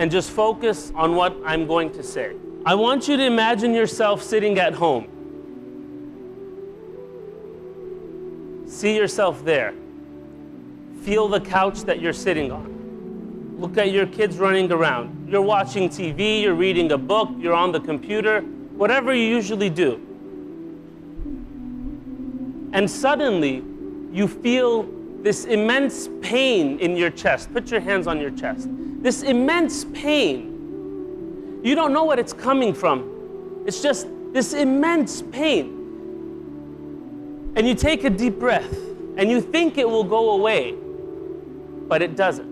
and just focus on what I'm going to say. I want you to imagine yourself sitting at home. See yourself there. Feel the couch that you're sitting on. Look at your kids running around. You're watching TV, you're reading a book, you're on the computer, whatever you usually do. And suddenly, you feel this immense pain in your chest. Put your hands on your chest. This immense pain. You don't know what it's coming from. It's just this immense pain. And you take a deep breath, and you think it will go away, but it doesn't.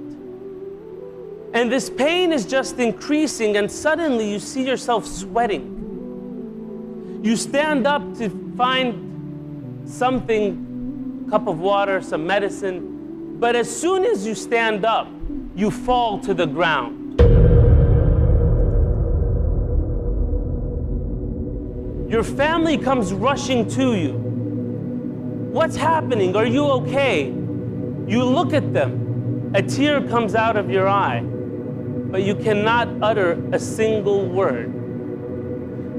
And this pain is just increasing, and suddenly you see yourself sweating. You stand up to find something, a cup of water, some medicine, but as soon as you stand up, you fall to the ground. Your family comes rushing to you. What's happening? Are you okay? You look at them. A tear comes out of your eye, but you cannot utter a single word.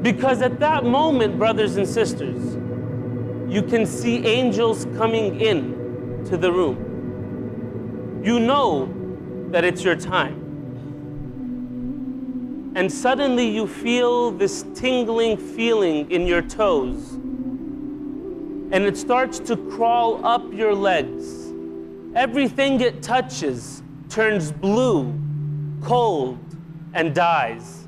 Because at that moment, brothers and sisters, you can see angels coming in to the room. You know that it's your time. And suddenly you feel this tingling feeling in your toes. And it starts to crawl up your legs. Everything it touches turns blue, cold, and dies.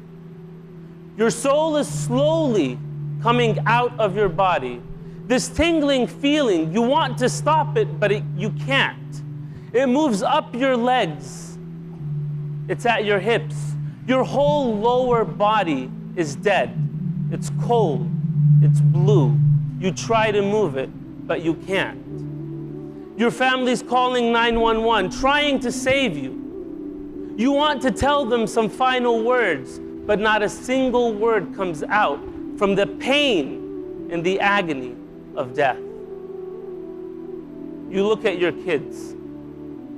Your soul is slowly coming out of your body. This tingling feeling, you want to stop it, but you can't. It moves up your legs. It's at your hips. Your whole lower body is dead. It's cold. It's blue. You try to move it, but you can't. Your family's calling 911, trying to save you. You want to tell them some final words, but not a single word comes out from the pain and the agony of death. You look at your kids.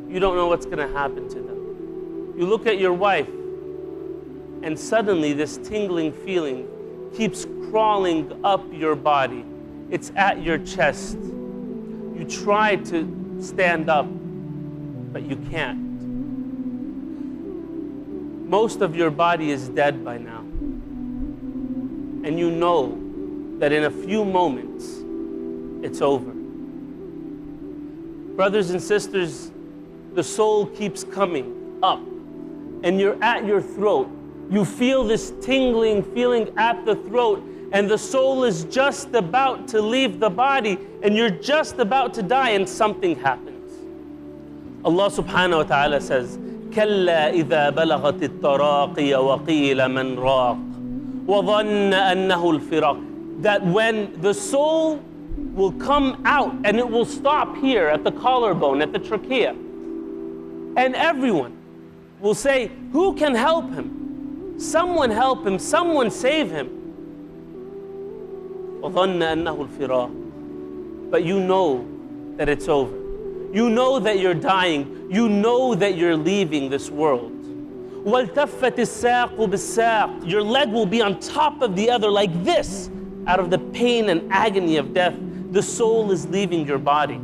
You don't know what's going to happen to them. You look at your wife, and suddenly this tingling feeling keeps crawling up your body. It's at your chest. You try to stand up, but you can't. Most of your body is dead by now. And you know that in a few moments, it's over. Brothers and sisters, the soul keeps coming up, and you're at your throat. You feel this tingling feeling at the throat, and the soul is just about to leave the body, and you're just about to die, and something happens. Allah subhanahu wa ta'ala says, كَلَّا إِذَا بَلَغَتِ التَّرَاقِيَ وَقِيلَ مَنْ رَاقٍ وَظَنَّ أَنَّهُ الْفِرَاقِ. That when the soul will come out, and it will stop here at the collarbone, at the trachea, and everyone will say, who can help him? Someone help him, someone save him. وَظَنَّ أَنَّهُ الْفِرَاقِ. But you know that it's over. You know that you're dying. You know that you're leaving this world. وَالْتَفَّتِ السَّاقُ بِالسَّاقِ. Your leg will be on top of the other like this. Out of the pain and agony of death, the soul is leaving your body.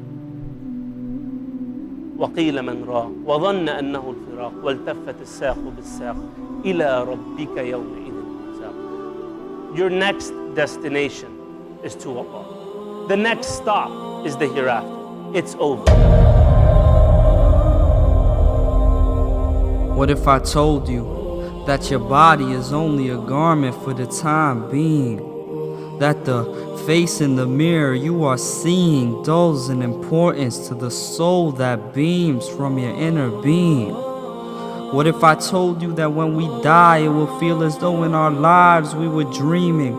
وَقِيلَ مَنْ رَاقٍ وَظَنَّ أَنَّهُ الْفِرَاقِ وَالْتَفَّتِ السَّاقُ بِالسَّاقِ إِلَىٰ رَبِّكَ يَوْمَئِذٍ الْمَسَاقُ. Your next destination is to Allah. The next stop is the hereafter. It's over. What if I told you that your body is only a garment for the time being? That the face in the mirror you are seeing dulls in importance to the soul that beams from your inner being? What if I told you that when we die it will feel as though in our lives we were dreaming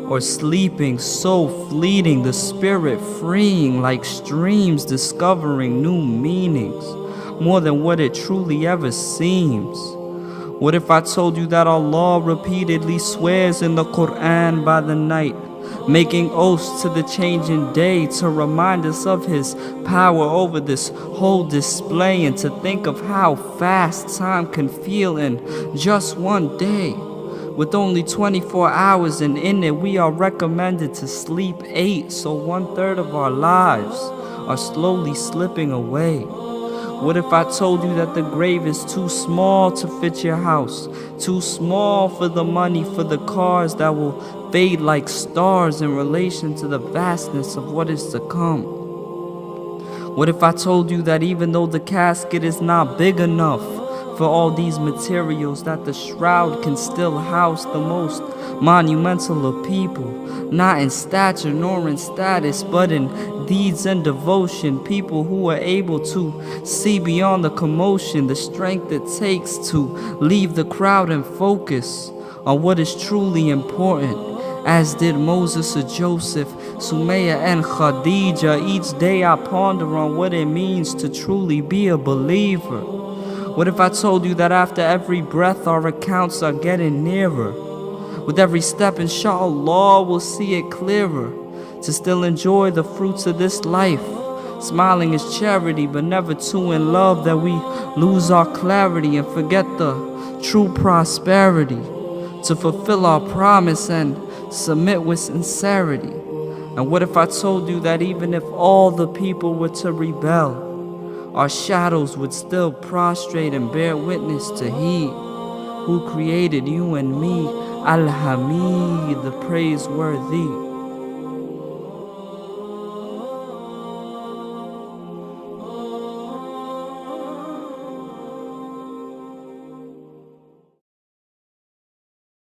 or sleeping, so fleeting, the spirit freeing like streams, discovering new meanings, more than what it truly ever seems? What if I told you that Allah repeatedly swears in the Quran by the night, making oaths to the changing day to remind us of his power over this whole display, and to think of how fast time can feel in just one day. With only 24 hours, and in it we are recommended to sleep 8, so 1/3 of our lives are slowly slipping away. What if I told you that the grave is too small to fit your house, too small for the money, for the cars that will fade like stars in relation to the vastness of what is to come? What if I told you that even though the casket is not big enough for all these materials, that the shroud can still house the most monumental of people, not in stature nor in status, but in deeds and devotion, people who are able to see beyond the commotion, the strength it takes to leave the crowd and focus on what is truly important, as did Moses or Joseph, Sumaya and Khadija. Each day I ponder on what it means to truly be a believer. What if I told you that after every breath our accounts are getting nearer? With every step, inshallah, we'll see it clearer, to still enjoy the fruits of this life. Smiling is charity, but never too in love that we lose our clarity and forget the true prosperity. To fulfill our promise and submit with sincerity. And what if I told you that even if all the people were to rebel, our shadows would still prostrate and bear witness to He who created you and me, Al-Hamid, the praiseworthy.